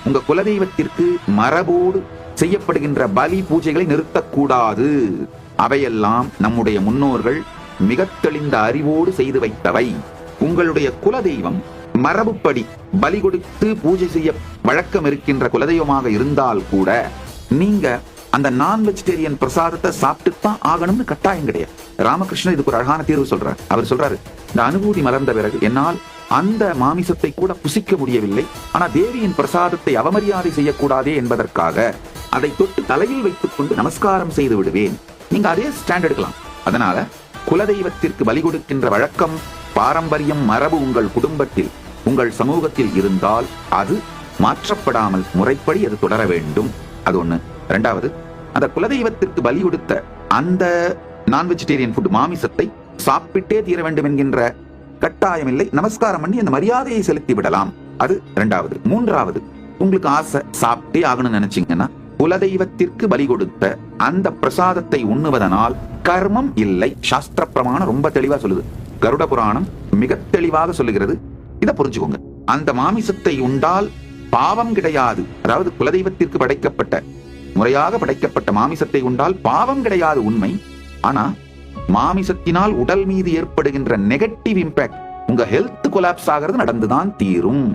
உங்க குலதெய்வத்திற்கு மரபோடு செய்யப்படுகின்ற பலி பூஜைகளை நிறுத்தக்கூடாது. அவையெல்லாம் நம்முடைய முன்னோர்கள் மிக தெளிந்த அறிவோடு செய்து வைத்தவை. உங்களுடைய குலதெய்வம் மரபுப்படி பலி கொடுத்து பூஜை செய்ய வழக்கம் இருக்கின்ற குலதெய்வமாக இருந்தால் கூட நீங்க அந்த நான் வெஜிடேரியன் பிரசாதத்தை சாப்பிட்டு தான் ஆகணும்னு கட்டாயம் கிடையாது. ராமகிருஷ்ணன் இதுக்கு ஒரு அழகான தீர்வு சொல்றாரு. அவர் சொல்றாரு, இந்த அனுபூதி மலர்ந்த பிறகு என்னால் அந்த மாமிசத்தை கூட புசிக்க முடியவில்லை, ஆனா தேவியின் பிரசாதத்தை அவமரியாதை செய்யக்கூடாதே என்பதற்காக அதை தொட்டு தலையில் வைத்துக் கொண்டு நமஸ்காரம் செய்து விடுவேன். நீங்க அதே ஸ்டாண்ட் எடுக்கலாம். அதனால குலதெய்வத்திற்கு பலி கொடுக்கின்ற வழக்கம், பாரம்பரியம், மரபு உங்கள் குடும்பத்தில், உங்கள் சமூகத்தில் இருந்தால் அது மாற்றப்படாமல் முறைப்படி அது தொடர வேண்டும். அது ஒண்ணு. இரண்டாவது, அந்த குலதெய்வத்திற்கு பலி கொடுத்த அந்த நான் வெஜிடேரியன் ஃபுட் மாமிசத்தை சாப்பிட்டே தீர வேண்டும் என்கின்ற கட்டாயம் இல்லை. நமஸ்காரம் பண்ணி அந்த மரியாதையை செலுத்தி விடலாம். அது இரண்டாவது. மூன்றாவது, உங்களுக்கு ஆசை சாப்பிட்டே ஆகணும்னு நினைச்சீங்கன்னா குலதெய்வத்திற்கு பலி கொடுத்த அந்த பிரசாதத்தை உண்ணுவதனால் கர்மம் இல்லை. சாஸ்திர பிரமாணம் ரொம்ப தெளிவா சொல்லுது. கருட புராணம் மிக தெளிவாக சொல்லுகிறது. இதை புரிஞ்சுக்கோங்க. அந்த மாமிசத்தை உண்டால் பாவம் கிடையாது. அதாவது குலதெய்வத்திற்கு படைக்கப்பட்ட, முறையாக படைக்கப்பட்ட மாமிசத்தை உண்டால் பாவம் கிடையாது, உண்மை. ஆனா மாமிசத்தினால் உடல் மீது ஏற்படுகின்ற நெகட்டிவ் இம்பாக்ட், உங்க ஹெல்த் கொலாப்ஸ் ஆகிறது நடந்துதான் தீரும்.